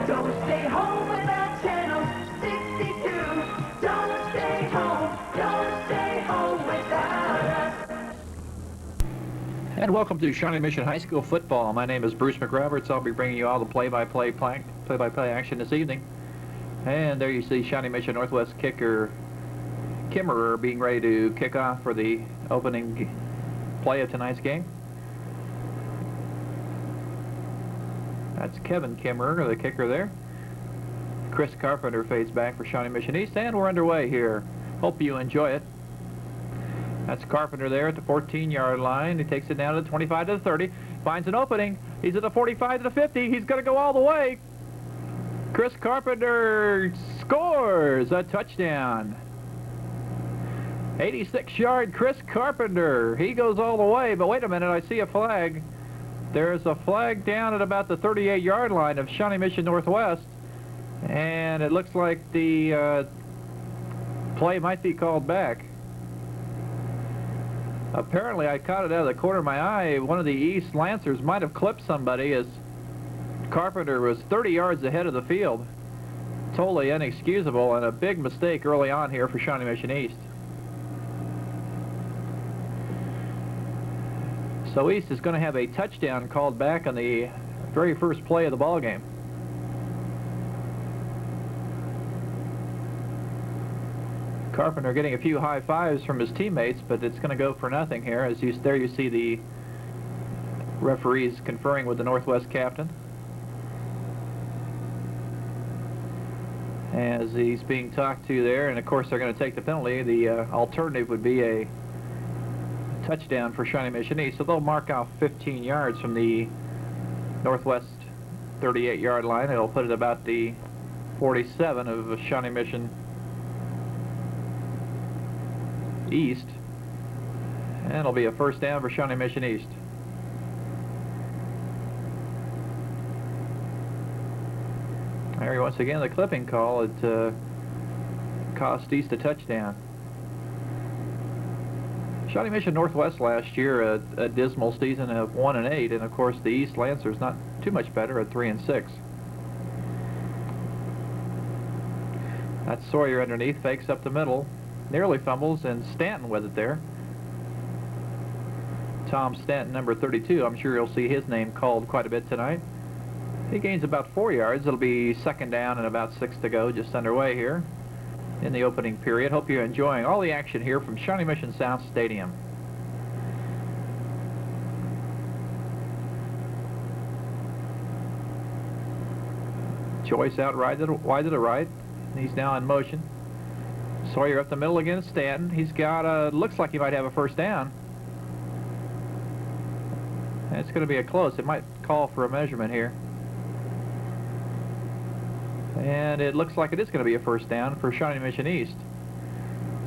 Don't stay home without channel 62. Don't stay home without us. And welcome to Shawnee Mission High School football. My name is Bruce McRoberts. I'll be bringing you all the play-by-play action this evening. And there you see Shawnee Mission Northwest kicker Kimmerer being ready to kick off for the opening play of tonight's game. That's Kevin Kimmerer, the kicker there. Chris Carpenter fades back for Shawnee Mission East, and we're underway here. Hope you enjoy it. That's Carpenter there at the 14-yard line. He takes it down to the 25 to the 30, finds an opening. He's at the 45 to the 50. He's going to go all the way. Chris Carpenter scores a touchdown. 86-yard Chris Carpenter. He goes all the way, but wait a minute, I see a flag. There's a flag down at about the 38-yard line of Shawnee Mission Northwest, and it looks like the play might be called back. Apparently, I caught it out of the corner of my eye. One of the East Lancers might have clipped somebody as Carpenter was 30 yards ahead of the field. Totally inexcusable and a big mistake early on here for Shawnee Mission East. So East is going to have a touchdown called back on the very first play of the ball game. Carpenter getting a few high fives from his teammates, but it's going to go for nothing here. As there you see the referees conferring with the Northwest captain as he's being talked to there, and of course they're going to take the penalty. The alternative would be a touchdown for Shawnee Mission East, so they'll mark off 15 yards from the Northwest 38-yard line. It'll put it about the 47 of Shawnee Mission East, and it'll be a first down for Shawnee Mission East. There, once again, the clipping call. It cost East a touchdown. Shawnee Mission Northwest last year, a dismal season of 1-8, and of course the East Lancers not too much better at 3-6. That's Sawyer underneath, fakes up the middle, nearly fumbles, and Stanton with it there. Tom Stanton, number 32. I'm sure you'll see his name called quite a bit tonight. He gains about 4 yards. It'll be second down and about 6 to go, just underway here in the opening period. Hope you're enjoying all the action here from Shawnee Mission South Stadium. Joyce out wide to the right. He's now in motion. Sawyer up the middle against Stanton. He's got looks like he might have a first down. And it's going to be a close. It might call for a measurement here. And it looks like it is going to be a first down for Shawnee Mission East.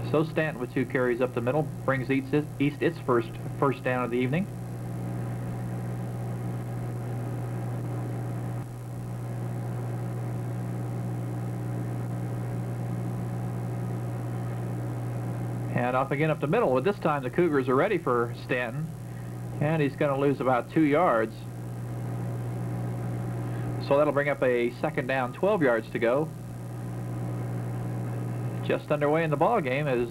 So Stanton with 2 carries up the middle brings East its first down of the evening. And off again up the middle, but this time the Cougars are ready for Stanton, and he's going to lose about 2 yards. So that'll bring up a second down, 12 yards to go. Just underway in the ball game as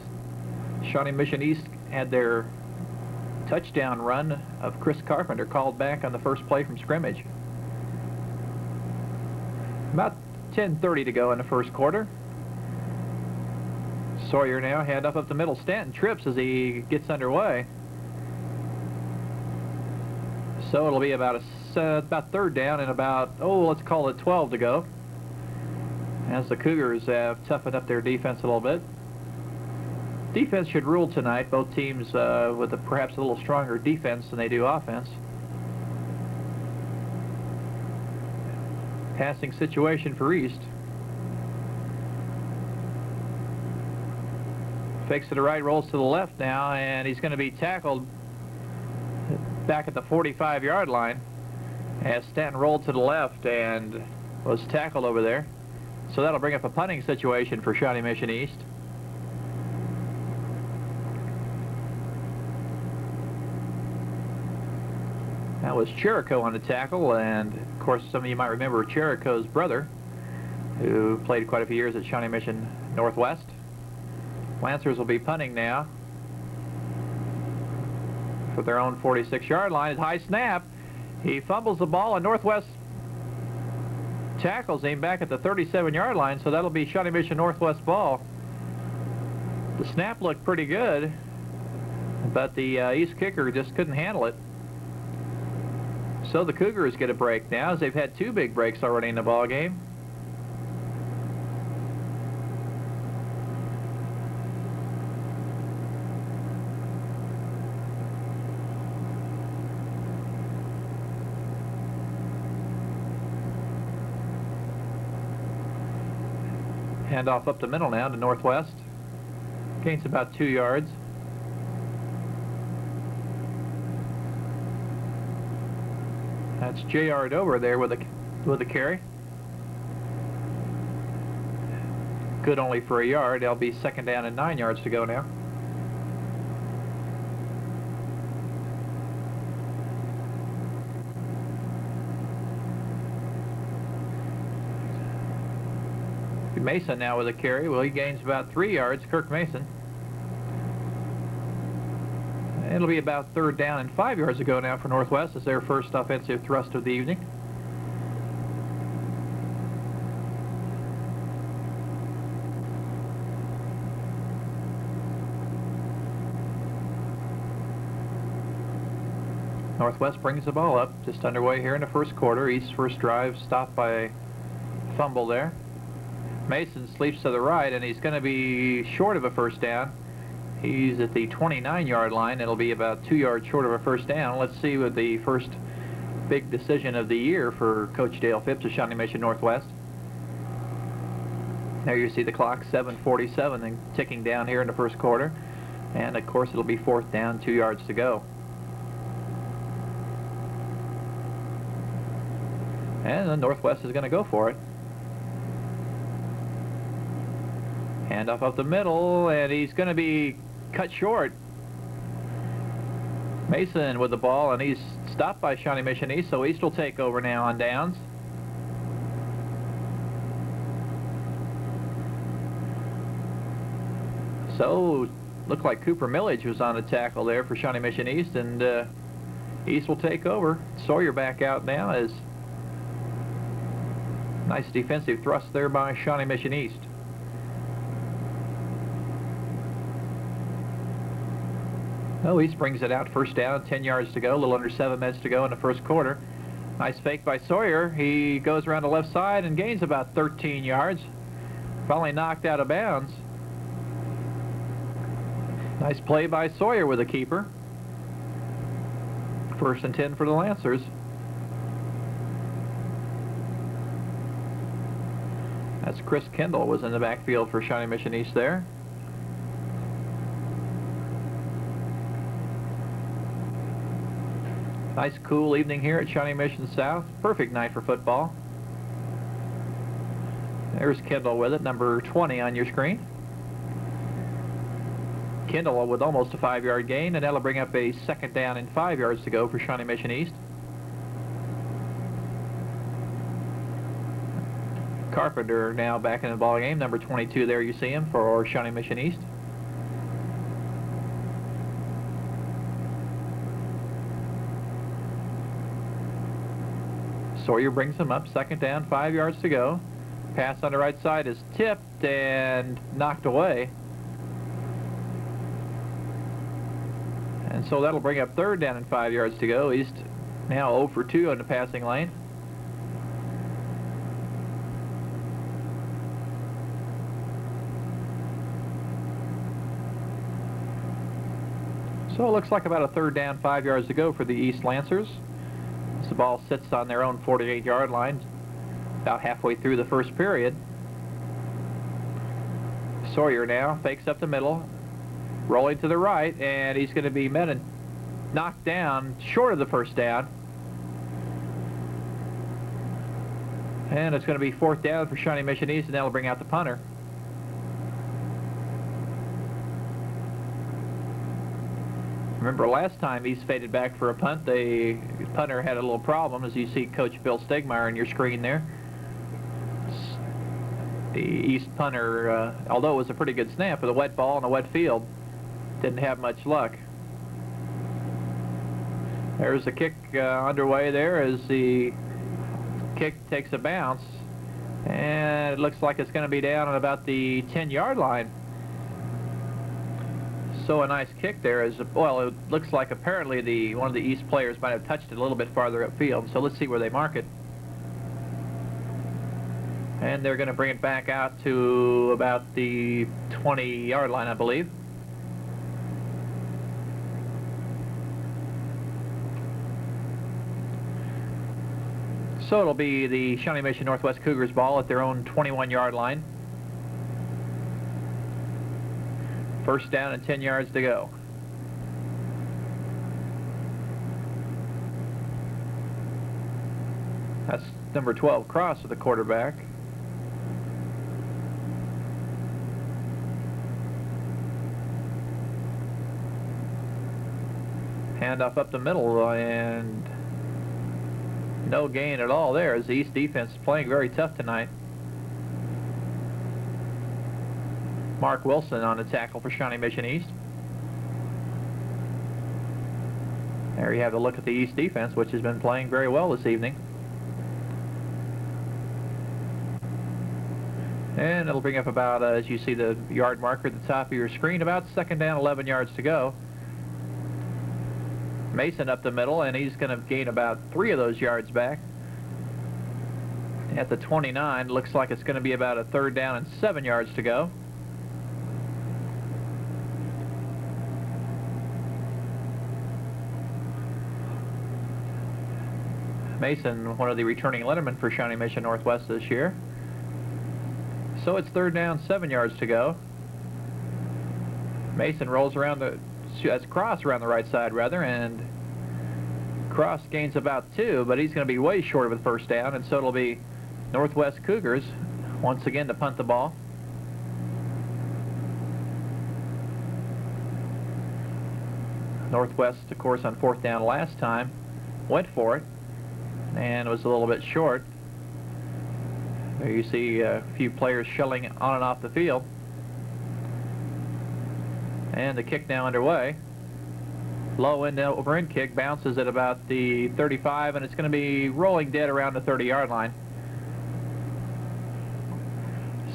Shawnee Mission East had their touchdown run of Chris Carpenter called back on the first play from scrimmage. About 10:30 to go in the first quarter. Sawyer now, hand up the middle. Stanton trips as he gets underway. So it'll be about third down and about, let's call it 12 to go, as the Cougars have toughened up their defense a little bit. Defense should rule tonight, both teams with perhaps a little stronger defense than they do offense. Passing situation for East. Fakes to the right, rolls to the left now, and he's going to be tackled back at the 45-yard line as Stanton rolled to the left and was tackled over there. So that'll bring up a punting situation for Shawnee Mission East. That was Cherico on the tackle, and of course some of you might remember Cherico's brother, who played quite a few years at Shawnee Mission Northwest. Lancers will be punting now for their own 46-yard line. His high snap. He fumbles the ball, and Northwest tackles him back at the 37-yard line, so that'll be Shawnee Mission Northwest ball. The snap looked pretty good, but the East kicker just couldn't handle it. So the Cougars get a break now, as they've had 2 big breaks already in the ball game. Handoff up the middle now to Northwest. Gains about 2 yards. That's J.R. Dover there with a carry. Good only for a yard. They'll be 2nd down and 9 yards to go now. Mason now with a carry. Well, he gains about 3 yards, Kirk Mason. It'll be about 3rd down and 5 yards to go now for Northwest as their first offensive thrust of the evening. Northwest brings the ball up, just underway here in the first quarter. East's first drive stopped by a fumble there. Mason sleeps to the right, and he's going to be short of a first down. He's at the 29-yard line. It'll be about 2 yards short of a first down. Let's see what the first big decision of the year for Coach Dale Phipps of Shawnee Mission Northwest. There you see the clock, 7:47, and ticking down here in the first quarter. And, of course, it'll be 4th down, 2 yards to go. And the Northwest is going to go for it. Handoff up the middle, and he's going to be cut short. Mason with the ball, and he's stopped by Shawnee Mission East, so East will take over now on downs. So, looked like Cooper Millage was on the tackle there for Shawnee Mission East, and East will take over. Sawyer back out now as nice defensive thrust there by Shawnee Mission East. Oh, East brings it out, 1st down, 10 yards to go, a little under 7 minutes to go in the first quarter. Nice fake by Sawyer. He goes around the left side and gains about 13 yards. Finally knocked out of bounds. Nice play by Sawyer with a keeper. 1st and 10 for the Lancers. That's Chris Kendall was in the backfield for Shawnee Mission East there. Nice cool evening here at Shawnee Mission South. Perfect night for football. There's Kendall with it, number 20 on your screen. Kendall with almost a 5-yard gain, and that'll bring up a 2nd down and 5 yards to go for Shawnee Mission East. Carpenter now back in the ball game, number 22 there you see him for Shawnee Mission East. Sawyer brings him up, 2nd down, 5 yards to go. Pass on the right side is tipped and knocked away. And so that'll bring up 3rd down and 5 yards to go. East now 0 for 2 on the passing lane. So it looks like about a 3rd down, 5 yards to go for the East Lancers. The ball sits on their own 48-yard line about halfway through the first period. Sawyer now fakes up the middle, rolling to the right, and he's going to be met and knocked down short of the first down. And it's going to be 4th down for Shawnee Mission East, and that'll bring out the punter. Remember last time East faded back for a punt, the punter had a little problem, as you see Coach Bill Stegmeyer on your screen there. The East punter, although it was a pretty good snap with a wet ball and a wet field, didn't have much luck. There's the kick underway there as the kick takes a bounce, and it looks like it's going to be down at about the 10-yard line. So a nice kick there. Well, it looks like apparently one of the East players might have touched it a little bit farther upfield. So let's see where they mark it. And they're going to bring it back out to about the 20-yard line, I believe. So it'll be the Shawnee Mission Northwest Cougars ball at their own 21-yard line. First down and 10 yards to go. That's number 12, Cross, with the quarterback. Handoff up the middle, and no gain at all there as the East defense is playing very tough tonight. Mark Wilson on the tackle for Shawnee Mission East. There you have a look at the East defense, which has been playing very well this evening. And it'll bring up about, as you see the yard marker at the top of your screen, about second down, 11 yards to go. Mason up the middle, and he's going to gain about 3 of those yards back. At the 29, looks like it's going to be about a third down and 7 yards to go. Mason, one of the returning lettermen for Shawnee Mission Northwest this year. So it's third down, 7 yards to go. Mason rolls around that's Cross around the right side, rather, and Cross gains about 2, but he's going to be way short of the first down, and so it'll be Northwest Cougars once again to punt the ball. Northwest, of course, on fourth down last time, went for it, and was a little bit short. There you see a few players shelling on and off the field. And the kick now underway. Low end over end kick, bounces at about the 35, and it's going to be rolling dead around the 30-yard line.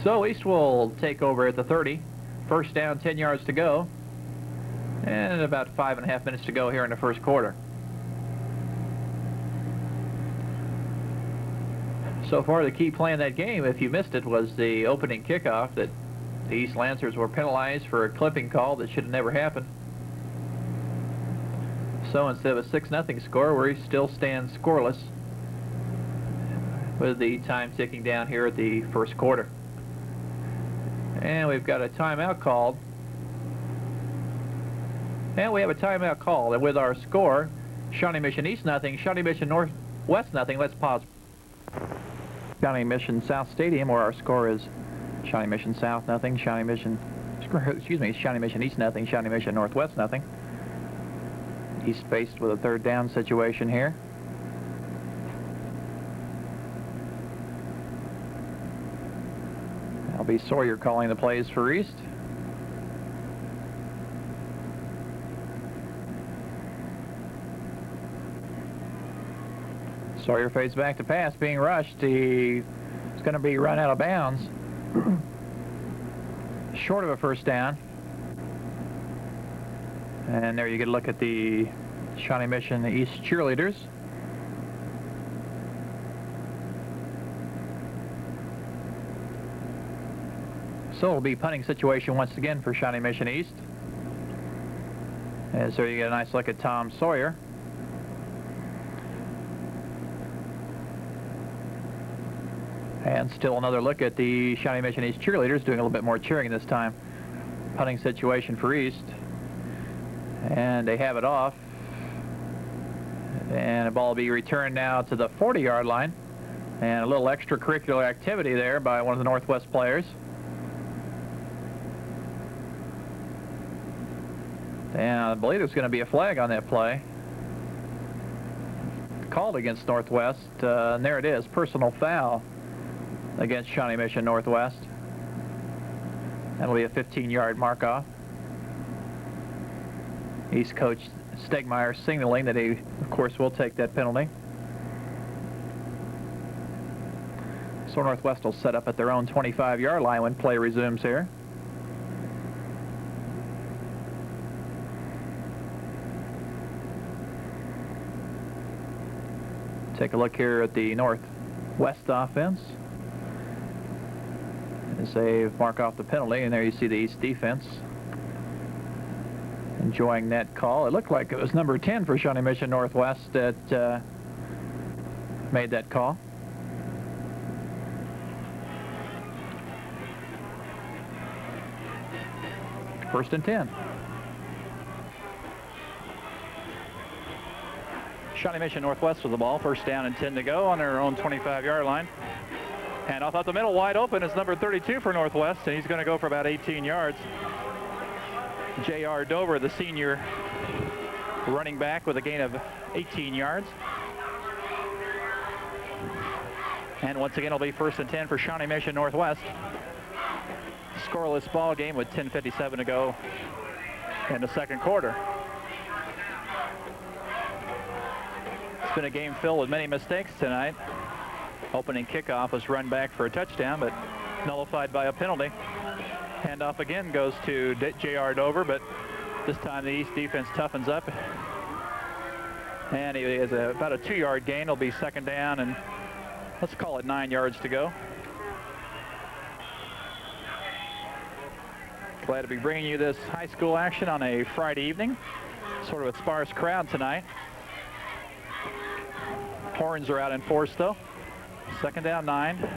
So East will take over at the 30. First down, 10 yards to go. And about 5.5 minutes to go here in the first quarter. So far, the key play in that game, if you missed it, was the opening kickoff that the East Lancers were penalized for a clipping call that should have never happened. So instead of a 6-0 score, we still stand scoreless with the time ticking down here at the first quarter. And we've got a timeout called. And we have a timeout called. And with our score, Shawnee Mission East 0, Shawnee Mission Northwest 0. Let's pause. Shawnee Mission South Stadium, where our score is Shawnee Mission South 0, Shawnee Mission East 0, Shawnee Mission Northwest 0. East faced with a third down situation here. That'll be Sawyer calling the plays for East. Sawyer fades back to pass, being rushed. He's going to be run out of bounds. Short of a first down. And there you get a look at the Shawnee Mission East cheerleaders. So it'll be punting situation once again for Shawnee Mission East. And so you get a nice look at Tom Sawyer. And still another look at the Shawnee Mission East cheerleaders doing a little bit more cheering this time. Punting situation for East. And they have it off. And the ball will be returned now to the 40-yard line. And a little extracurricular activity there by one of the Northwest players. And I believe there's going to be a flag on that play. Called against Northwest. And there it is, personal foul. against Shawnee Mission Northwest. That'll be a 15-yard mark-off. East coach Stegmeyer signaling that he, of course, will take that penalty. So Northwest will set up at their own 25-yard line when play resumes here. Take a look here at the Northwest offense. As they mark off the penalty, and there you see the East defense enjoying that call. It looked like it was number 10 for Shawnee Mission Northwest that made that call. First and 10. Shawnee Mission Northwest with the ball. First down and 10 to go on their own 25-yard line. And off the middle, wide open, is number 32 for Northwest, and he's going to go for about 18 yards. J.R. Dover, the senior running back, with a gain of 18 yards. And once again, it'll be first and 10 for Shawnee Mission Northwest. Scoreless ball game with 10:57 to go in the second quarter. It's been a game filled with many mistakes tonight. Opening kickoff was run back for a touchdown, but nullified by a penalty. Handoff again goes to J.R. Dover, but this time the East defense toughens up. And he has about a 2-yard gain. It'll be second down, and let's call it 9 yards to go. Glad to be bringing you this high school action on a Friday evening. Sort of a sparse crowd tonight. Horns are out in force, though. Second down, 9.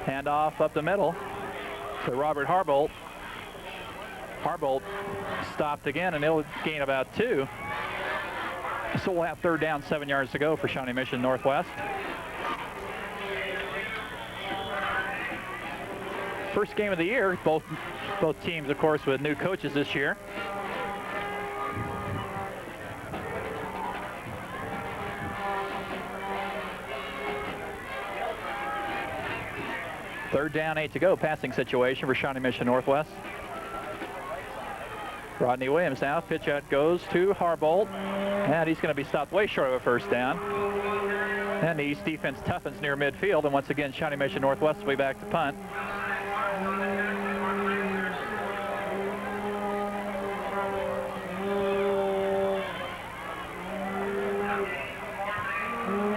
Handoff up the middle to Robert Harbolt. Harbolt stopped again, and he'll gain about 2. So we'll have third down, 7 yards to go for Shawnee Mission Northwest. First game of the year. Both teams, of course, with new coaches this year. Third down, 8 to go. Passing situation for Shawnee Mission Northwest. Rodney Williams now. Pitch out goes to Harbolt. And he's going to be stopped way short of a first down. And the East defense toughens near midfield. And once again, Shawnee Mission Northwest will be back to punt.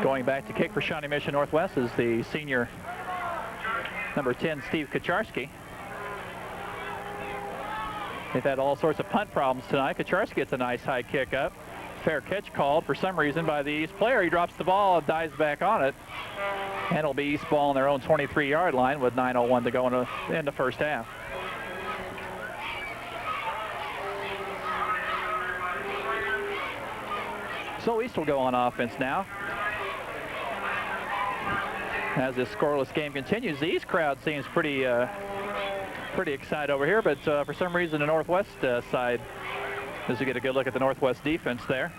Going back to kick for Shawnee Mission Northwest is the senior number 10, Steve Kacharski. They've had all sorts of punt problems tonight. Kacharski gets a nice high kick up. Fair catch called for some reason by the East player. He drops the ball and dives back on it. And it'll be East ball on their own 23-yard line with 9:01 to go in the first half. So East will go on offense now. As this scoreless game continues, the East crowd seems pretty excited over here, but for some reason the Northwest side, as we get a good look at the Northwest defense there.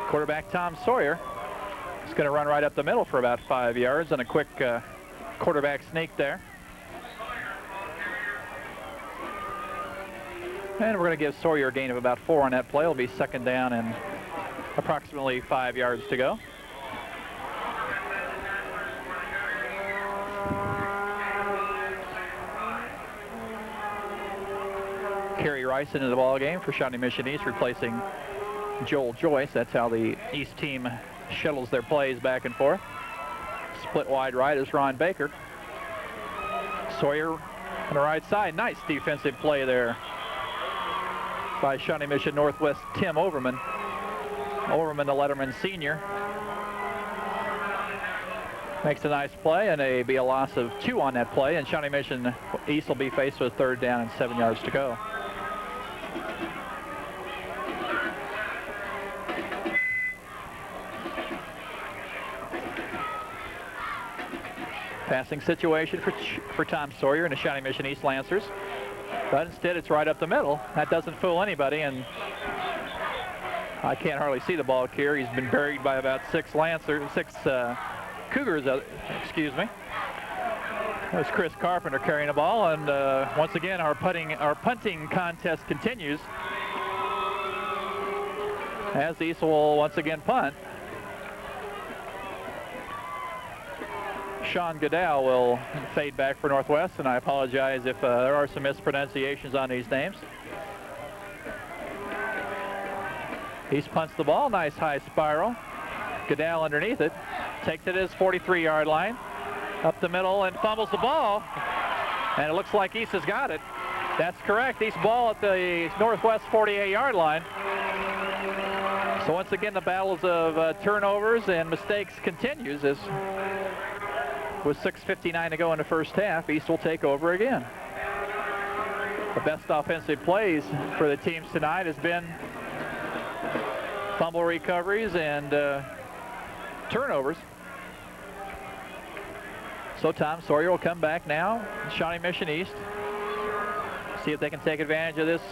Quarterback Tom Sawyer is going to run right up the middle for about 5 yards on a quick quarterback sneak there. And we're going to give Sawyer a gain of about 4 on that play. It'll be second down and approximately 5 yards to go. Kerry Rice into the ball game for Shawnee Mission East, replacing Joel Joyce. That's how the East team shuttles their plays back and forth. Split wide right is Ron Baker. Sawyer on the right side. Nice defensive play there by Shawnee Mission Northwest Tim Overman. Overman, the Letterman senior, makes a nice play, and it'll be a loss of 2 on that play, and Shawnee Mission East will be faced with third down and 7 yards to go. Passing situation for Tom Sawyer and the Shawnee Mission East Lancers, but instead it's right up the middle. That doesn't fool anybody, and I can't hardly see the ball carrier. He's been buried by about six Cougars, excuse me. There's Chris Carpenter carrying the ball, and once again our punting contest continues, as East will once again punt. Sean Goodell will fade back for Northwest, and I apologize if there are some mispronunciations on these names. East punts the ball, nice high spiral. Goodell underneath it, takes it to his 43-yard line, up the middle and fumbles the ball, and it looks like East has got it. That's correct, East ball at the Northwest 48-yard line. So once again, the battles of turnovers and mistakes continues, as with 6:59 to go in the first half, East will take over again. The best offensive plays for the teams tonight has been fumble recoveries and turnovers. So Tom Sawyer will come back now. Shawnee Mission East. See if they can take advantage of this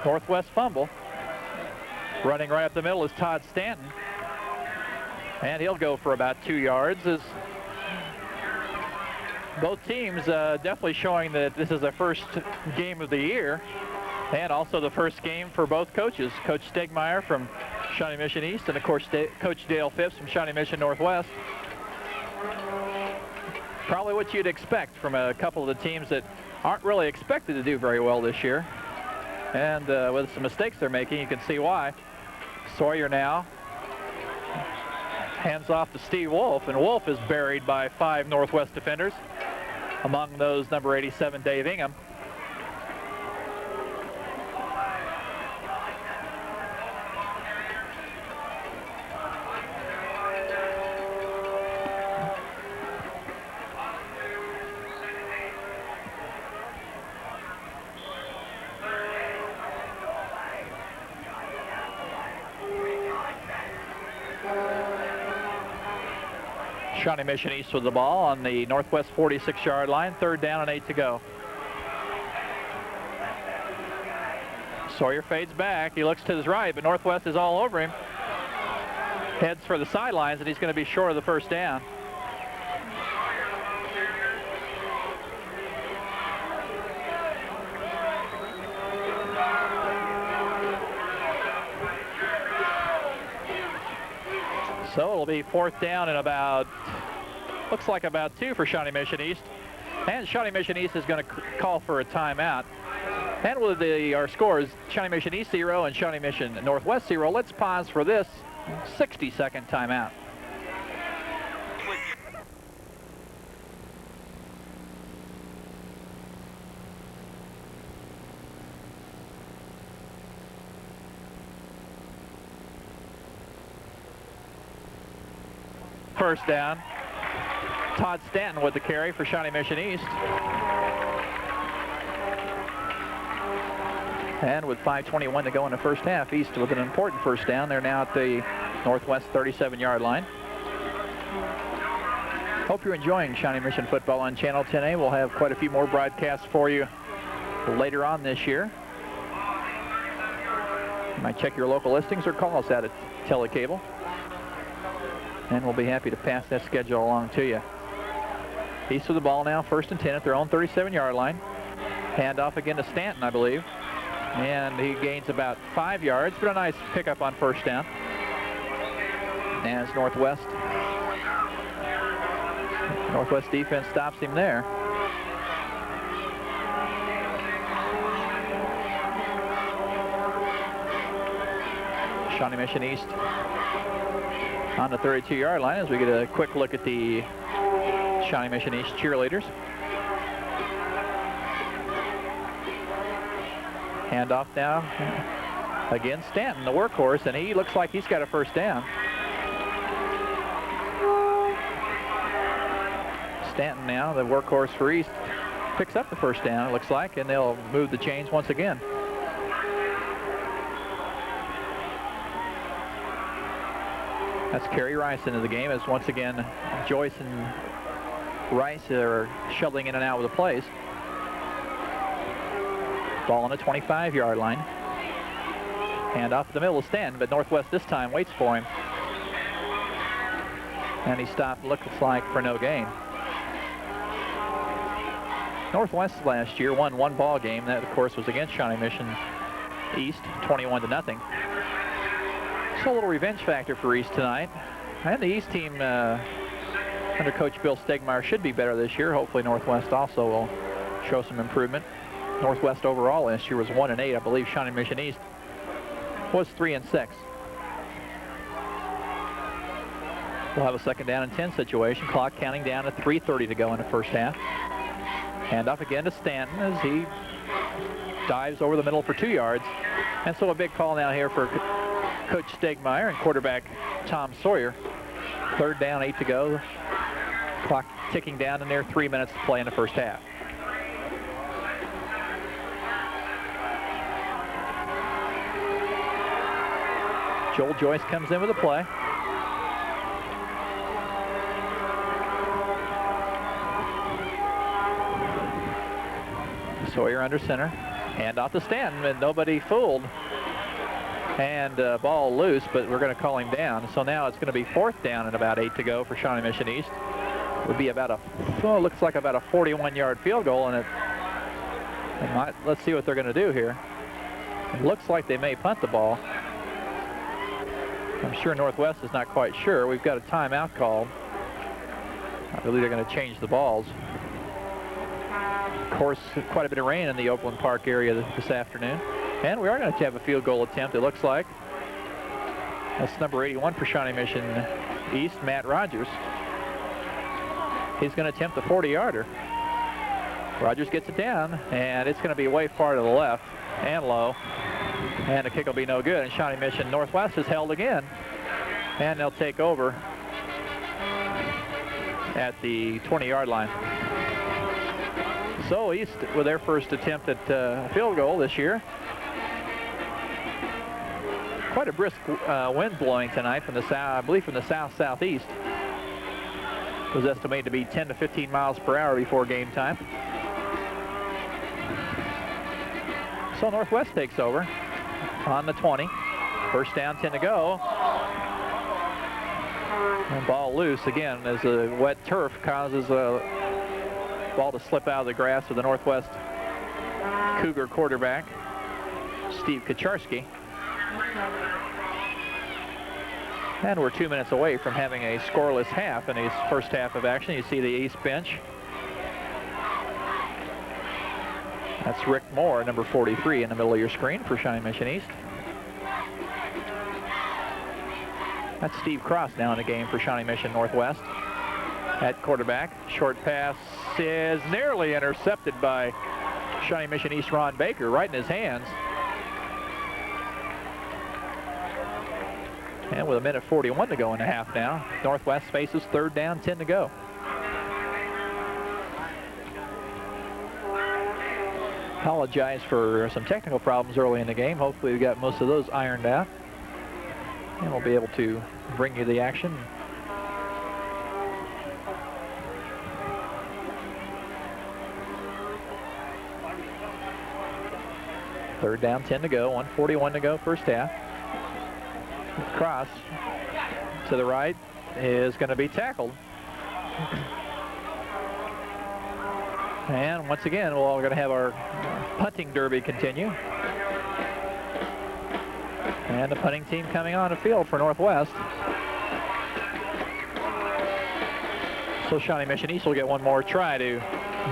Northwest fumble. Running right up the middle is Todd Stanton. And he'll go for about 2 yards, as both teams definitely showing that this is the first game of the year, and also the first game for both coaches. Coach Stegmeyer from Shawnee Mission East, and of course Coach Dale Phipps from Shawnee Mission Northwest. Probably what you'd expect from a couple of the teams that aren't really expected to do very well this year. And with some mistakes they're making, you can see why. Sawyer now hands off to Steve Wolf, and Wolf is buried by 5 Northwest defenders. Among those, number 87, Dave Ingham. Shawnee Mission East with the ball on the Northwest 46-yard line. 3rd down and 8 to go. Sawyer fades back. He looks to his right, but Northwest is all over him. Heads for the sidelines, and he's going to be short of the first down. So it'll be 4th down and about, looks like about 2 for Shawnee Mission East. And Shawnee Mission East is going to call for a timeout. And with our scores, Shawnee Mission East 0 and Shawnee Mission Northwest 0, let's pause for this 60-second timeout. First down. Todd Stanton with the carry for Shawnee Mission East. And with 5:21 to go in the first half, East with an important first down. They're now at the Northwest 37-yard line. Hope you're enjoying Shawnee Mission football on Channel 10A. We'll have quite a few more broadcasts for you later on this year. You might check your local listings or call us out at Telecable, and we'll be happy to pass that schedule along to you. East with the ball now, 1st and 10 at their own 37-yard line. Handoff again to Stanton, I believe. And he gains about 5 yards, but a nice pickup on first down. As Northwest defense stops him there. Shawnee Mission East on the 32-yard line, as we get a quick look at the Shawnee Mission East cheerleaders. Handoff now. Again, Stanton, the workhorse, and he looks like he's got a first down. Stanton now, the workhorse for East, picks up the first down, it looks like, and they'll move the chains once again. That's Kerry Rice into the game, as once again Joyce and Rice are shuttling in and out with the plays. Ball on the 25-yard line. And off the middle of the stand, but Northwest this time waits for him. And he stopped, looks like, for no gain. Northwest last year won one ball game. That, of course, was against Shawnee Mission East, 21-0. So a little revenge factor for East tonight. And the East team under Coach Bill Stegmeyer should be better this year. Hopefully Northwest also will show some improvement. Northwest overall last year was 1-8. I believe Shawnee Mission East was 3-6. We'll have a second down and 10 situation. Clock counting down to 3:30 to go in the first half. Hand off again to Stanton as he dives over the middle for 2 yards. And so a big call now here for Coach Stegmeyer and quarterback Tom Sawyer. Third down, 8 to go. Clock ticking down to near 3 minutes to play in the first half. Joel Joyce comes in with a play. Sawyer under center. Hand off the Stanton, and nobody fooled. And ball loose, but we're going to call him down. So now it's going to be fourth down and about 8 to go for Shawnee Mission East. Would be about looks like about a 41-yard field goal, and let's see what they're going to do here. It looks like they may punt the ball. I'm sure Northwest is not quite sure. We've got a timeout called. I believe they're going to change the balls. Of course, quite a bit of rain in the Oakland Park area this afternoon. And we are going to have a field goal attempt, it looks like. That's number 81 for Shawnee Mission East, Matt Rogers. He's going to attempt the 40-yarder. Rogers gets it down, and it's going to be way far to the left and low. And the kick will be no good. And Shawnee Mission Northwest is held again. And they'll take over at the 20-yard line. So East with their first attempt at a field goal this year. Quite a brisk wind blowing tonight from the south, I believe from the south-southeast. It was estimated to be 10 to 15 miles per hour before game time. So Northwest takes over on the 20. First down, 10 to go. And ball loose again as the wet turf causes a ball to slip out of the grasp of the Northwest Cougar quarterback, Steve Kaczarski. And we're 2 minutes away from having a scoreless half in his first half of action. You see the East bench. That's Rick Moore, number 43, in the middle of your screen for Shawnee Mission East. That's Steve Cross now in the game for Shawnee Mission Northwest. At quarterback, short pass is nearly intercepted by Shawnee Mission East Ron Baker, right in his hands. And with 1:41 to go in the half now, Northwest faces third down, 10 to go. Apologize for some technical problems early in the game. Hopefully we got most of those ironed out. And we'll be able to bring you the action. Third down, 10 to go, 1:41 to go, first half. Cross to the right is going to be tackled. And once again, we're going to have our punting derby continue. And the punting team coming on the field for Northwest. So Shawnee Mission East will get one more try to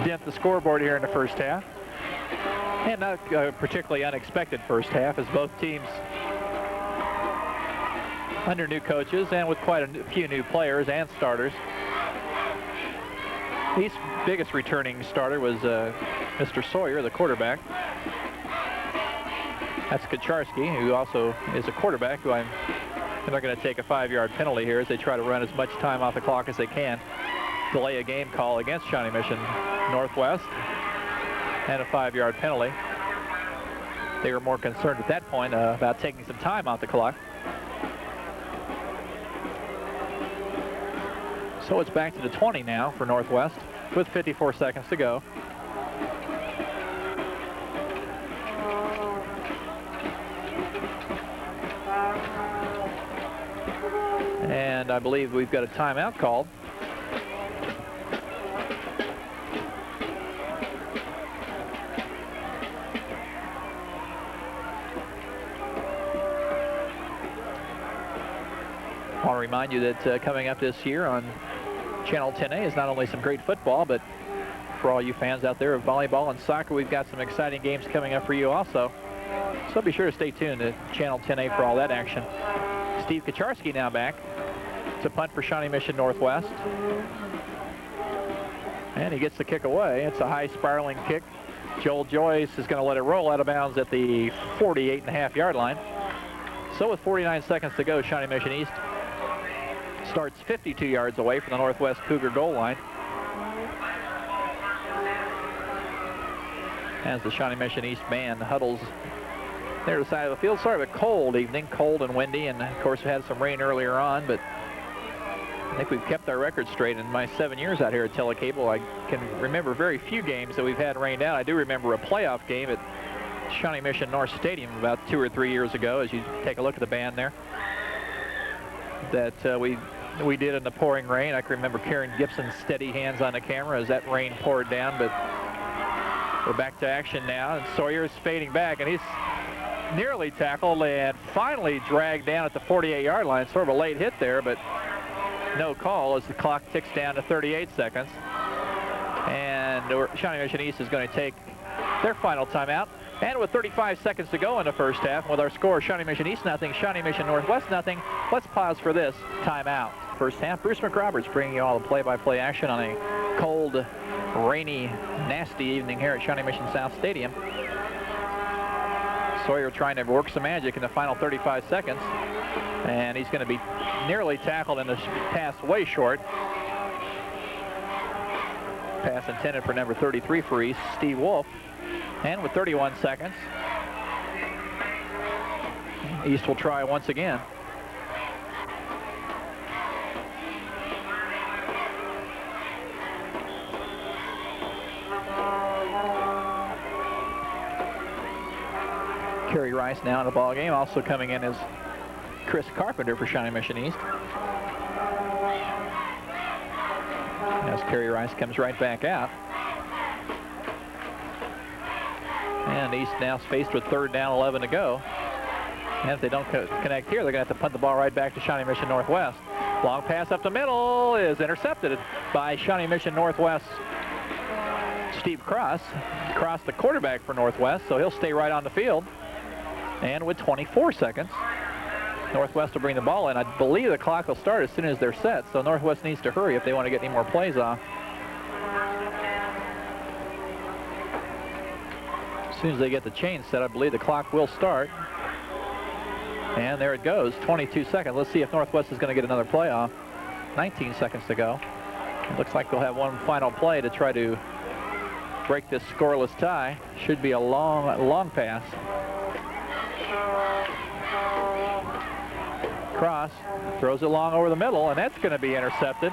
dent the scoreboard here in the first half. And not a particularly unexpected first half, as both teams under new coaches and with quite a few new players and starters. East's biggest returning starter was Mr. Sawyer, the quarterback. That's Kaczarski, who also is a quarterback, who they're going to take a 5-yard penalty here as they try to run as much time off the clock as they can. Delay a game call against Shawnee Mission Northwest and a 5-yard penalty. They were more concerned at that point about taking some time off the clock. So it's back to the 20 now for Northwest with 54 seconds to go. And I believe we've got a timeout called. I want to remind you that coming up this year on Channel 10A is not only some great football, but for all you fans out there of volleyball and soccer, we've got some exciting games coming up for you also. So be sure to stay tuned to Channel 10A for all that action. Steve Kacharski now back to punt for Shawnee Mission Northwest. And he gets the kick away. It's a high spiraling kick. Joel Joyce is going to let it roll out of bounds at the 48.5-yard line. So with 49 seconds to go, Shawnee Mission East starts 52 yards away from the Northwest Cougar goal line. As the Shawnee Mission East band huddles there to the side of the field. Sort of a cold evening, cold and windy, and of course we had some rain earlier on, but I think we've kept our record straight. In my 7 years out here at Telecable, I can remember very few games that we've had rained out. I do remember a playoff game at Shawnee Mission North Stadium about 2 or 3 years ago, as you take a look at the band there, that we did in the pouring rain. I can remember Karen Gibson's steady hands on the camera as that rain poured down, but we're back to action now, and Sawyer's fading back, and he's nearly tackled and finally dragged down at the 48-yard line. Sort of a late hit there, but no call as the clock ticks down to 38 seconds. And Shawnee Mission East is going to take their final timeout. And with 35 seconds to go in the first half, with our score Shawnee Mission East nothing, Shawnee Mission Northwest nothing, let's pause for this timeout. First half, Bruce McRoberts bringing you all the play-by-play action on a cold, rainy, nasty evening here at Shawnee Mission South Stadium. Sawyer trying to work some magic in the final 35 seconds, and he's going to be nearly tackled in this pass way short. Pass intended for number 33 for East, Steve Wolf. And with 31 seconds, East will try once again. Kerry Rice now in the ball game. Also coming in is Chris Carpenter for Shawnee Mission East. As Kerry Rice comes right back out. And East now faced with 3rd down, 11 to go. And if they don't connect here, they're going to have to punt the ball right back to Shawnee Mission Northwest. Long pass up the middle is intercepted by Shawnee Mission Northwest Steve Cross. Cross, the quarterback for Northwest, so he'll stay right on the field. And with 24 seconds, Northwest will bring the ball in. I believe the clock will start as soon as they're set, so Northwest needs to hurry if they want to get any more plays off. As soon as they get the chain set, I believe the clock will start. And there it goes, 22 seconds. Let's see if Northwest is going to get another play off. 19 seconds to go. It looks like they'll have one final play to try to break this scoreless tie. Should be a long pass. Cross throws it long over the middle, and that's going to be intercepted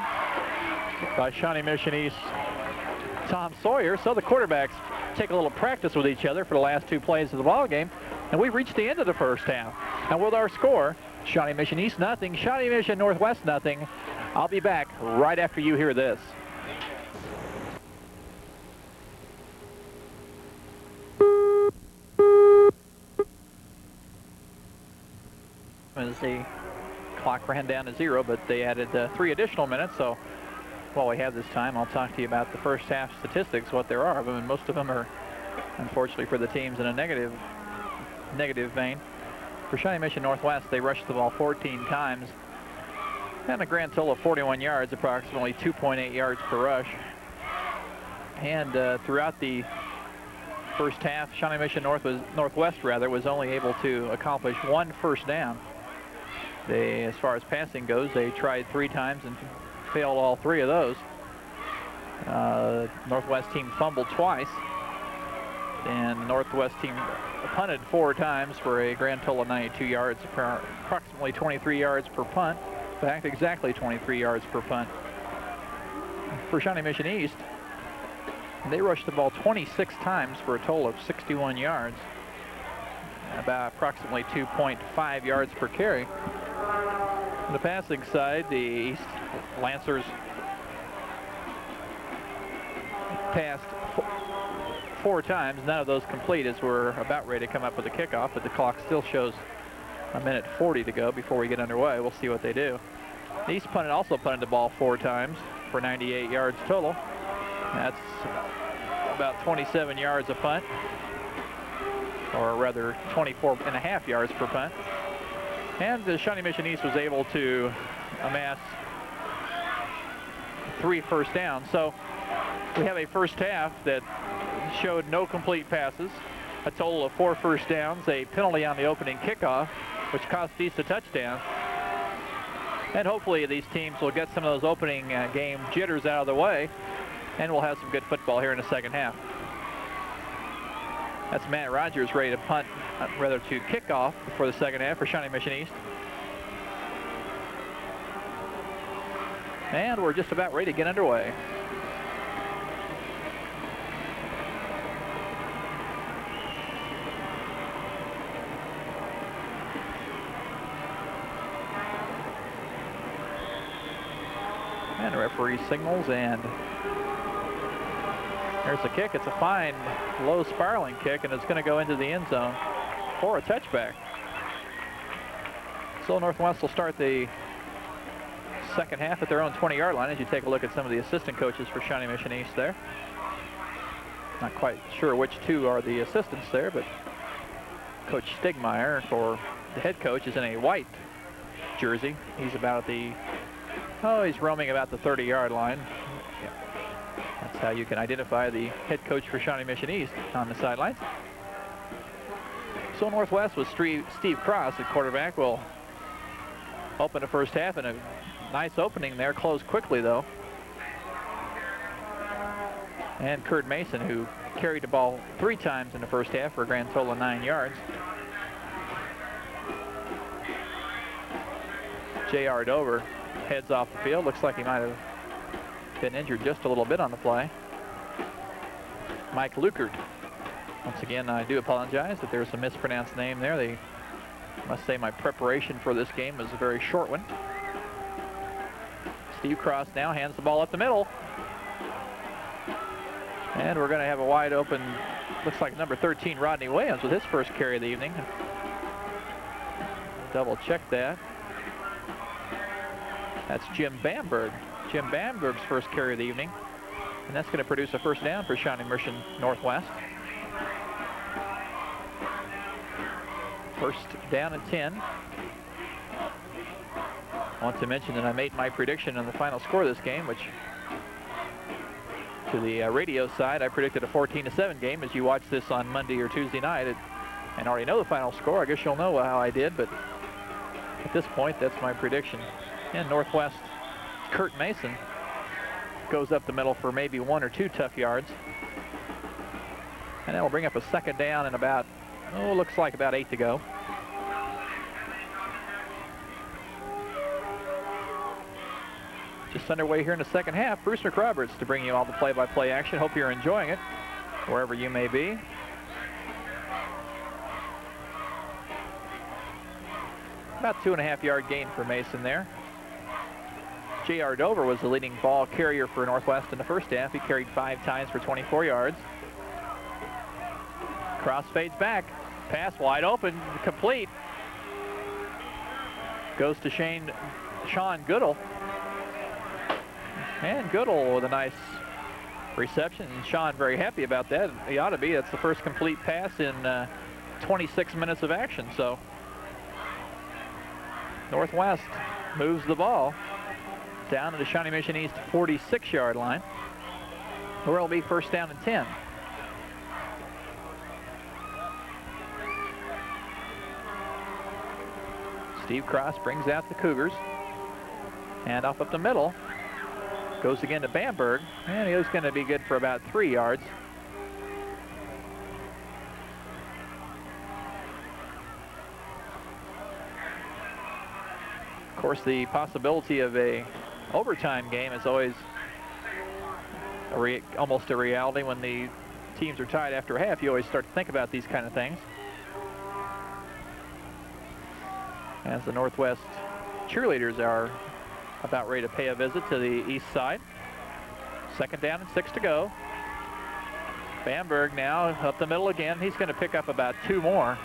by Shawnee Mission East Tom Sawyer. So the quarterbacks take a little practice with each other for the last 2 plays of the ball game, and we've reached the end of the first half. And with our score, Shawnee Mission East nothing, Shawnee Mission Northwest nothing. I'll be back right after you hear this. As the clock ran down to 0, but they added 3 additional minutes. So while we have this time, I'll talk to you about the first half statistics, what there are of them, and most of them are, unfortunately for the teams, in a negative vein. For Shawnee Mission Northwest, they rushed the ball 14 times, and a grand total of 41 yards, approximately 2.8 yards per rush. And throughout the first half, Shawnee Mission Northwest was only able to accomplish 1 first down. They, as far as passing goes, they tried 3 times and failed all 3 of those. Northwest team fumbled twice, and the Northwest team punted 4 times for a grand total of 92 yards, approximately 23 yards per punt. In fact, exactly 23 yards per punt. For Shawnee Mission East, they rushed the ball 26 times for a total of 61 yards, about approximately 2.5 yards per carry. On the passing side, the East Lancers passed 4 times, none of those complete as we're about ready to come up with a kickoff, but the clock still shows a minute 40 to go before we get underway. We'll see what they do. The East also punted the ball 4 times for 98 yards total. That's about 27 yards a punt, or rather 24.5 yards per punt. And the Shawnee Mission East was able to amass 3 first downs. So we have a first half that showed no complete passes, a total of 4 first downs, a penalty on the opening kickoff, which cost East a touchdown. And hopefully these teams will get some of those opening game jitters out of the way, and we'll have some good football here in the second half. That's Matt Rogers ready to punt, rather to kick off for the second half for Shawnee Mission East. And we're just about ready to get underway. And the referee signals, and there's the kick. It's a fine, low spiraling kick, and it's going to go into the end zone for a touchback. So Northwest will start the second half at their own 20-yard line as you take a look at some of the assistant coaches for Shawnee Mission East there. Not quite sure which 2 are the assistants there, but Coach Stigmeyer, for the head coach, is in a white jersey. He's about the he's roaming about the 30-yard line. Yeah. That's how you can identify the head coach for Shawnee Mission East on the sidelines. So Northwest with Steve Cross at quarterback will open the first half, and a nice opening there, closed quickly though. And Kurt Mason, who carried the ball 3 times in the first half for a grand total of 9 yards. J.R. Dover heads off the field. Looks like he might have been injured just a little bit on the play. Mike Lukert. Once again, I do apologize that there's a mispronounced name there. They must say my preparation for this game was a very short one. Steve Cross now hands the ball up the middle. And we're going to have a wide open, looks like number 13, Rodney Williams, with his first carry of the evening. Double check that. That's Jim Bamberg. Jim Bamberg's first carry of the evening. And that's going to produce a first down for Shawnee Mission Northwest. First down and 10. I want to mention that I made my prediction on the final score of this game, which to the radio side, I predicted a 14-7 game. As you watch this on Monday or Tuesday night and already know the final score, I guess you'll know how I did, but at this point, that's my prediction. And Northwest, Kurt Mason goes up the middle for maybe 1 or 2 tough yards. And that will bring up a second down and about, looks like about 8 to go. Just underway here in the second half. Bruce McRoberts to bring you all the play-by-play action. Hope you're enjoying it, wherever you may be. About 2.5-yard gain for Mason there. J.R. Dover was the leading ball carrier for Northwest in the first half. He carried 5 times for 24 yards. Cross fades back. Pass wide open, complete. Goes to Sean Goodall. And Goodall with a nice reception. And Sean very happy about that. He ought to be. That's the first complete pass in 26 minutes of action. So Northwest moves the ball down to the Shawnee Mission East 46-yard line, where it'll be first down and 10. Steve Cross brings out the Cougars. And off up the middle. Goes again to Bamberg. And he's going to be good for about 3 yards. Of course, the possibility of a overtime game is always almost a reality. When the teams are tied after half, you always start to think about these kind of things. As the Northwest cheerleaders are about ready to pay a visit to the east side. 2nd down and 6 to go. Bamberg now up the middle again. He's going to pick up about 2 more.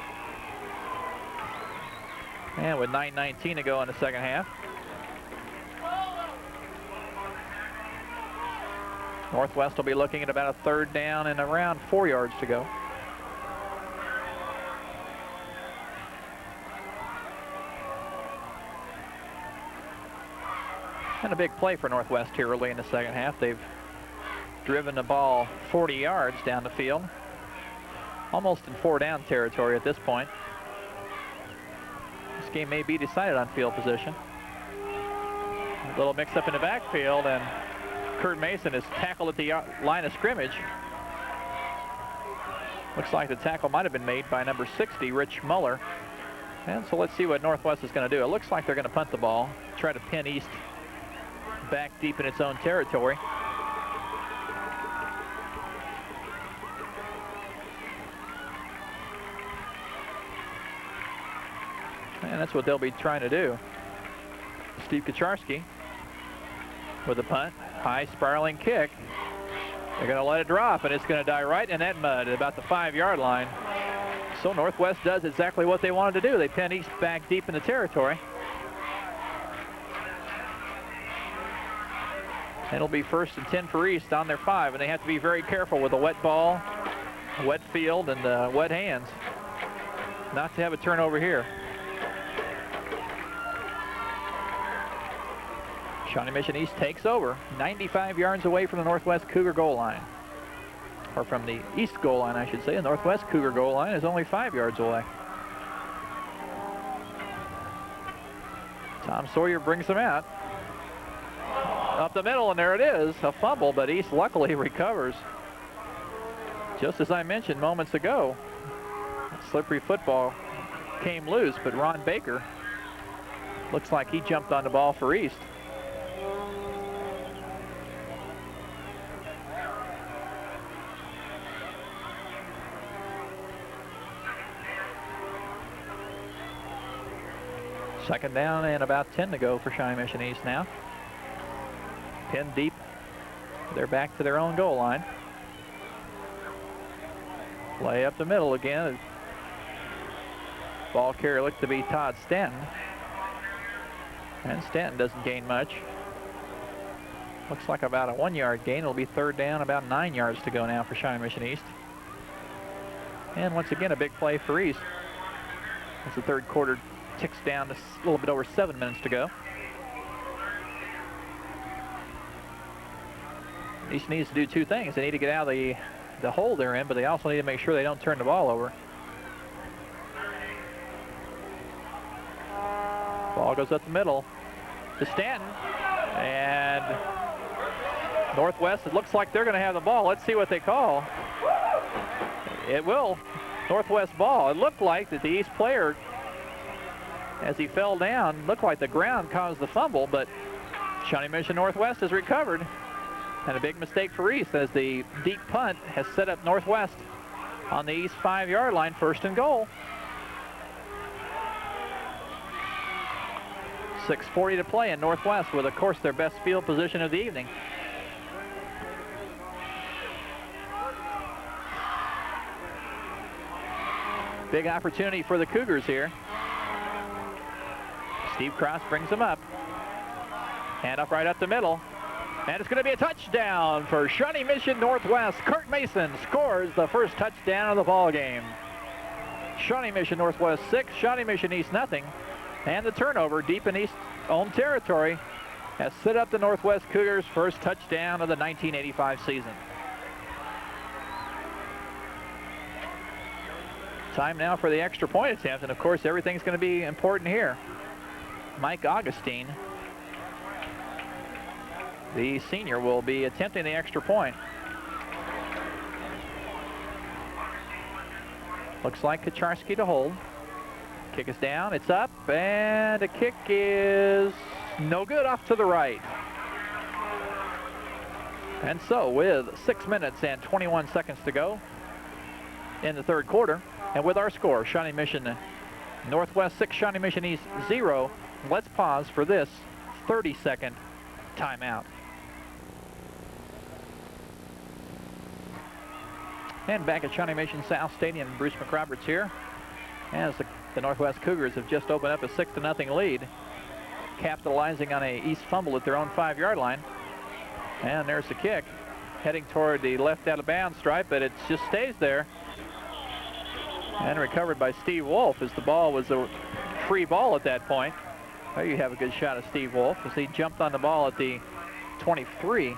And with 9:19 to go in the second half. Northwest will be looking at about a 3rd down and around 4 yards to go. And a big play for Northwest here early in the second half. They've driven the ball 40 yards down the field. Almost in 4-down territory at this point. This game may be decided on field position. A little mix up in the backfield, and Kurt Mason is tackled at the line of scrimmage. Looks like the tackle might have been made by number 60, Rich Muller. And so let's see what Northwest is going to do. It looks like they're going to punt the ball, try to pin East back deep in its own territory. And that's what they'll be trying to do. Steve Kucharski with a punt. High spiraling kick. They're going to let it drop, and it's going to die right in that mud at about the 5-yard line. So Northwest does exactly what they wanted to do. They pin East back deep in the territory. It'll be 1st and 10 for East on their 5, and they have to be very careful with a wet ball, a wet field, and wet hands not to have a turnover here. Shawnee Mission East takes over, 95 yards away from the Northwest Cougar goal line. Or from the East goal line, I should say. The Northwest Cougar goal line is only 5 yards away. Tom Sawyer brings them out. Up the middle, and there it is, a fumble, but East luckily recovers. Just as I mentioned moments ago, slippery football came loose, but Ron Baker looks like he jumped on the ball for East. Second down and about 10 to go for Shawnee Mission East now. Pinned deep. They're back to their own goal line. Play up the middle again. Ball carrier looked to be Todd Stanton. And Stanton doesn't gain much. Looks like about a 1-yard gain. It'll be 3rd down, about 9 yards to go now for Shawnee Mission East. And once again, a big play for East. As the 3rd quarter ticks down to a little bit over 7 minutes to go. East needs to do 2 things. They need to get out of the hole they're in, but they also need to make sure they don't turn the ball over. Ball goes up the middle to Stanton. And Northwest, it looks like they're going to have the ball. Let's see what they call. It will. Northwest ball. It looked like that the East player, as he fell down, looked like the ground caused the fumble, but Shawnee Mission Northwest has recovered. And a big mistake for East as the deep punt has set up Northwest on the East 5-yard line, 1st and goal. 6:40 to play in Northwest with, of course, their best field position of the evening. Big opportunity for the Cougars here. Steve Cross brings them up. Hand up right up the middle. And it's going to be a touchdown for Shawnee Mission Northwest. Kurt Mason scores the first touchdown of the ball game. Shawnee Mission Northwest 6, Shawnee Mission East nothing. And the turnover deep in East's own territory has set up the Northwest Cougars' first touchdown of the 1985 season. Time now for the extra point attempt, and of course everything's going to be important here. Mike Augustine, the senior, will be attempting the extra point. Looks like Kucharski to hold. Kick is down, it's up, and the kick is no good, off to the right. And so with 6 minutes and 21 seconds to go in the 3rd quarter, and with our score, Shawnee Mission Northwest 6, Shawnee Mission East 0, Let's pause for this 30-second timeout. And back at Shawnee Mission South Stadium, Bruce McRoberts here, as the Northwest Cougars have just opened up a 6-0 lead, capitalizing on a East fumble at their own 5-yard line. And there's the kick, heading toward the left out of bounds stripe, but it just stays there. And recovered by Steve Wolf, as the ball was a free ball at that point. There you have a good shot of Steve Wolf as he jumped on the ball at the 23.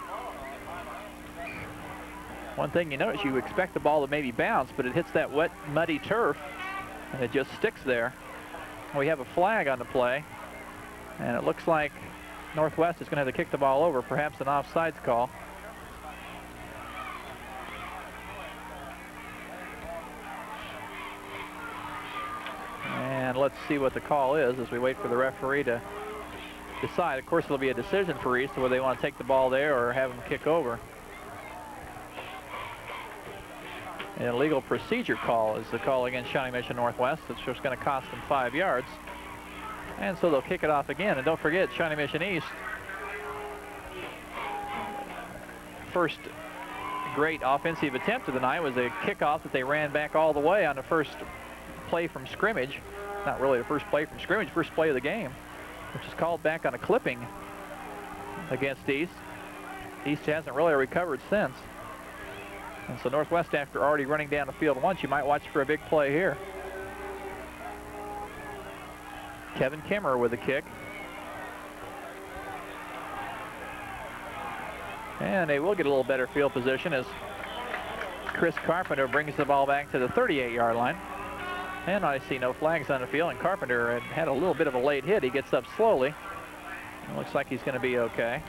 One thing you notice, you expect the ball to maybe bounce, but it hits that wet, muddy turf, and it just sticks there. We have a flag on the play, and it looks like Northwest is going to have to kick the ball over, perhaps an offsides call. And let's see what the call is as we wait for the referee to decide. Of course, it'll be a decision for East whether they want to take the ball there or have them kick over. An illegal procedure call is the call against Shawnee Mission Northwest. It's just going to cost them 5 yards. And so they'll kick it off again. And don't forget, Shawnee Mission East, first great offensive attempt of the night was a kickoff that they ran back all the way on the first play from scrimmage. Not really the first play from scrimmage, first play of the game, which is called back on a clipping against East. East hasn't really recovered since. And so Northwest, after already running down the field once, you might watch for a big play here. Kevin Kimmerer with the kick. And they will get a little better field position as Chris Carpenter brings the ball back to the 38-yard line. And I see no flags on the field, and Carpenter had a little bit of a late hit. He gets up slowly. It looks like he's going to be okay.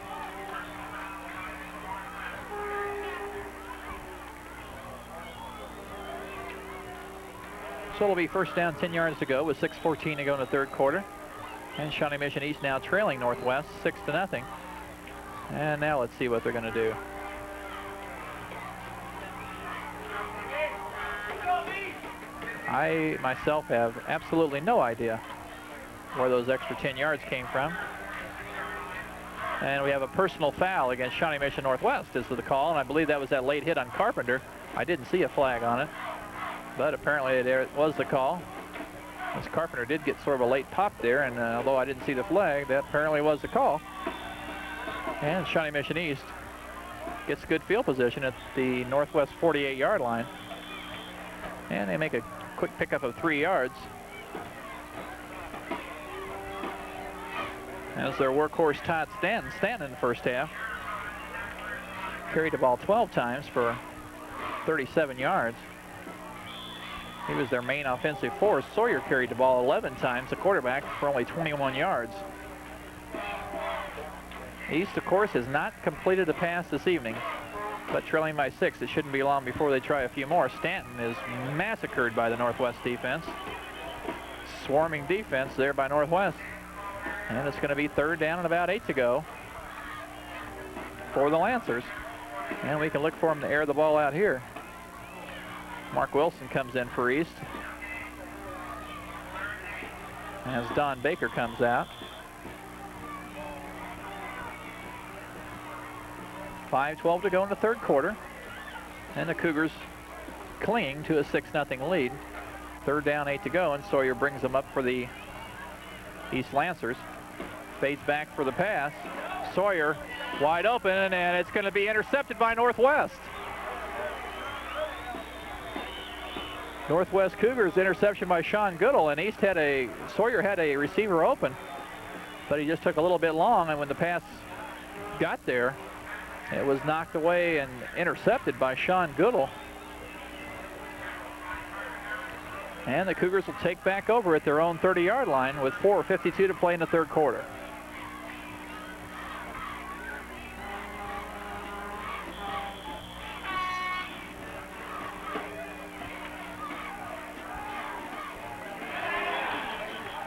So it'll be first down, 10 yards to go with 6:14 to go in the third quarter. And Shawnee Mission East now trailing Northwest 6-0. And now let's see what they're going to do. I myself have absolutely no idea where those extra 10 yards came from. And we have a personal foul against Shawnee Mission Northwest is the call, and I believe that was that late hit on Carpenter. I didn't see a flag on it, but apparently there was the call. As Carpenter did get sort of a late pop there, and although I didn't see the flag, that apparently was the call. And Shawnee Mission East gets good field position at the Northwest 48-yard line. And they make a quick pickup of 3 yards. As their workhorse Todd Stanton in the first half carried the ball 12 times for 37 yards. He was their main offensive force. Sawyer carried the ball 11 times, the quarterback, for only 21 yards. East, of course, has not completed a pass this evening, but trailing by 6, it shouldn't be long before they try a few more. Stanton is massacred by the Northwest defense. Swarming defense there by Northwest. And it's going to be third down and about 8 to go for the Lancers. And we can look for them to air the ball out here. Mark Wilson comes in for East, as Don Baker comes out. 5:12 to go in the third quarter, and the Cougars cling to a 6-0 lead. Third down, 8 to go, and Sawyer brings them up for the East Lancers. Fades back for the pass. Sawyer wide open, and it's going to be intercepted by Northwest. Northwest Cougars interception by Sean Goodall, and Sawyer had a receiver open, but he just took a little bit long, and when the pass got there, it was knocked away and intercepted by Sean Goodall. And the Cougars will take back over at their own 30-yard line with 4:52 to play in the third quarter.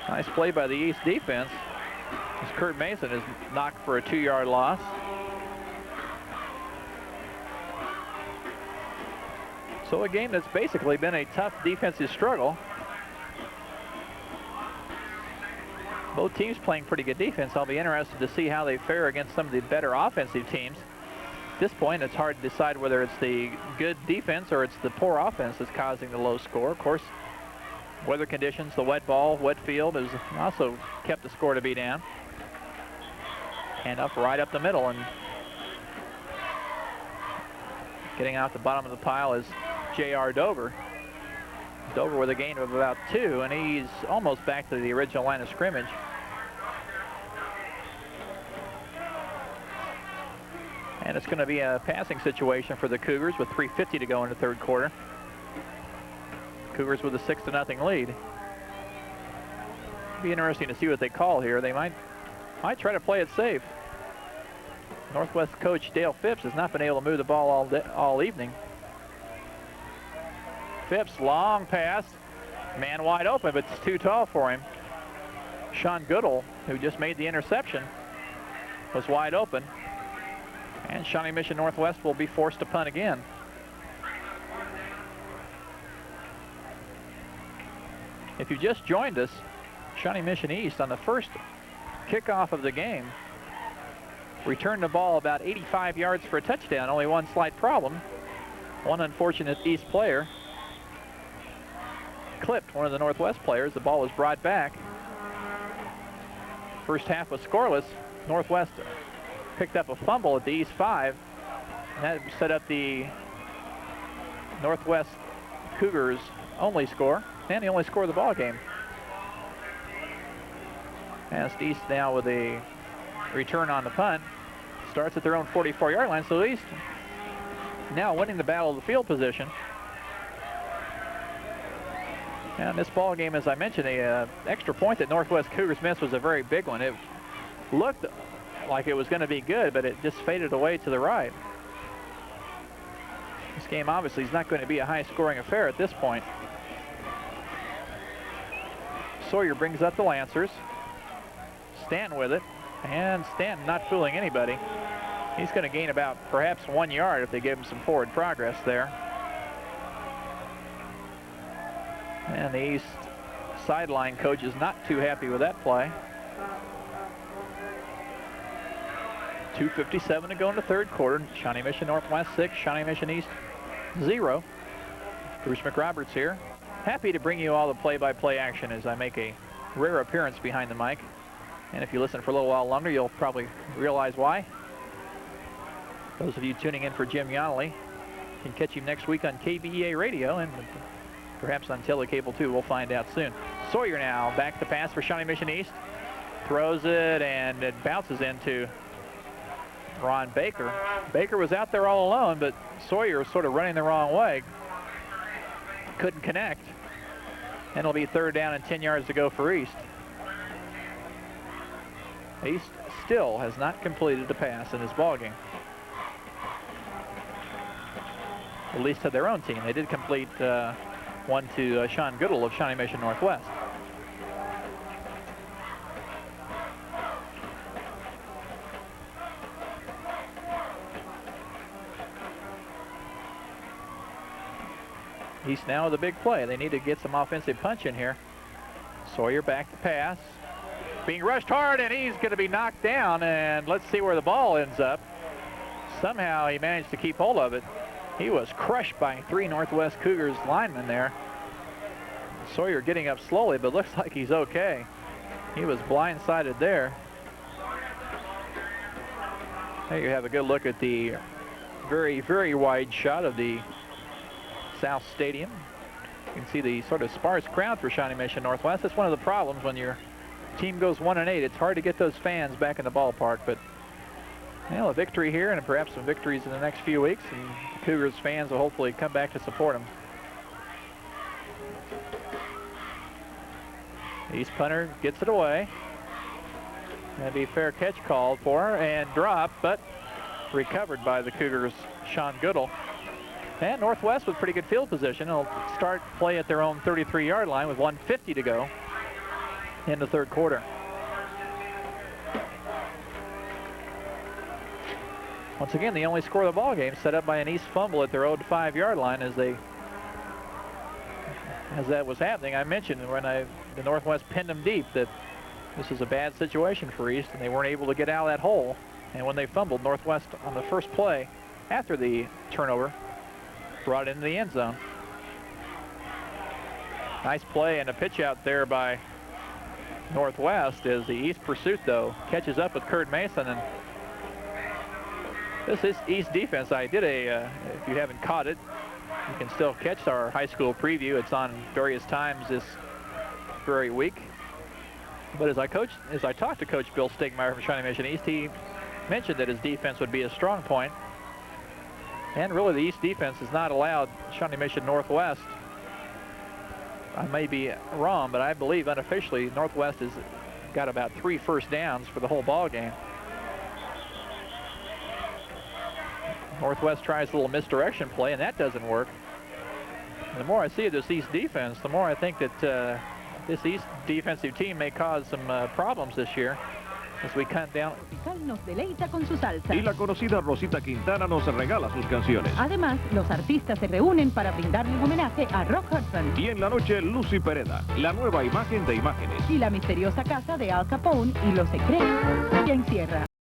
Nice play by the East defense, as Kurt Mason is knocked for a 2-yard loss. So a game that's basically been a tough defensive struggle. Both teams playing pretty good defense. I'll be interested to see how they fare against some of the better offensive teams. At this point, it's hard to decide whether it's the good defense or it's the poor offense that's causing the low score. Of course, weather conditions, the wet ball, wet field has also kept the score to be down. And up right up the middle, and getting out the bottom of the pile is J.R. Dover. Dover with a gain of about 2, and he's almost back to the original line of scrimmage. And it's going to be a passing situation for the Cougars with 3:50 to go in the third quarter. Cougars with a 6-0 lead. Be interesting to see what they call here. They might try to play it safe. Northwest coach Dale Phipps has not been able to move the ball all evening. Phipps, long pass, man wide open, but it's too tall for him. Sean Goodall, who just made the interception, was wide open. And Shawnee Mission Northwest will be forced to punt again. If you just joined us, Shawnee Mission East on the first kickoff of the game returned the ball about 85 yards for a touchdown. Only one slight problem. One unfortunate East player clipped one of the Northwest players. The ball was brought back. First half was scoreless. Northwest picked up a fumble at the East 5. And that set up the Northwest Cougars' only score and the only score of the ball game. As East now with a return on the punt. Starts at their own 44-yard line. So East now winning the battle of the field position. And this ball game, as I mentioned, the extra point that Northwest Cougars missed was a very big one. It looked like it was going to be good, but it just faded away to the right. This game obviously is not going to be a high-scoring affair at this point. Sawyer brings up the Lancers. Stanton with it, and Stanton not fooling anybody. He's going to gain about perhaps 1 yard if they give him some forward progress there. And the East sideline coach is not too happy with that play. 2:57 to go in the third quarter. Shawnee Mission Northwest 6, Shawnee Mission East 0. Bruce McRoberts here. Happy to bring you all the play-by-play action as I make a rare appearance behind the mic. And if you listen for a little while longer, you'll probably realize why. Those of you tuning in for Jim Yonley can catch him next week on KBEA Radio and perhaps on Telecable too. We'll find out soon. Sawyer now back to pass for Shawnee Mission East. Throws it and it bounces into Ron Baker. Baker was out there all alone, but Sawyer was sort of running the wrong way. Couldn't connect. And it'll be third down and 10 yards to go for East. East still has not completed a pass in this ballgame. At least to their own team. They did complete one to Sean Goodall of Shawnee Mission Northwest. East now with a big play. They need to get some offensive punch in here. Sawyer back to pass. Being rushed hard, and he's going to be knocked down, and let's see where the ball ends up. Somehow he managed to keep hold of it. He was crushed by 3 Northwest Cougars linemen there. Sawyer getting up slowly, but looks like he's okay. He was blindsided there. There you have a good look at the very, very wide shot of the South Stadium. You can see the sort of sparse crowd for Shawnee Mission Northwest. That's one of the problems when your team goes 1-8. It's hard to get those fans back in the ballpark, but well, a victory here and perhaps some victories in the next few weeks, and the Cougars fans will hopefully come back to support them. East punter gets it away. That'd be a fair catch called for and dropped, but recovered by the Cougars' Sean Goodall. And Northwest with pretty good field position. They'll start play at their own 33-yard line with 1:50 to go in the third quarter. Once again, the only score of the ball game set up by an East fumble at their own 5-yard line as that was happening. I mentioned when the Northwest pinned them deep that This is a bad situation for East, and they weren't able to get out of that hole. And when they fumbled, Northwest on the first play after the turnover brought it into the end zone. Nice play and a pitch out there by Northwest as the East pursuit, though, catches up with Kurt Mason. And this is East defense. I did if you haven't caught it, you can still catch our high school preview. It's on various times this very week. But as I talked to Coach Bill Stegmeyer from Shawnee Mission East, he mentioned that his defense would be a strong point. And really, the East defense has not allowed Shawnee Mission Northwest. I may be wrong, but I believe unofficially Northwest has got about 3 first downs for the whole ball game. Northwest tries a little misdirection play, and that doesn't work. And the more I see of this East defense, the more I think that this East defensive team may cause some problems this year as we cut down. Nos deleita con su salsa. Y la conocida Rosita Quintana nos regala sus canciones. Además, los artistas se reúnen para brindarle un homenaje a Rock Hudson. Y en la noche, Lucy Pereda, la nueva imagen de imágenes. Y la misteriosa casa de Al Capone y los secretos que encierra.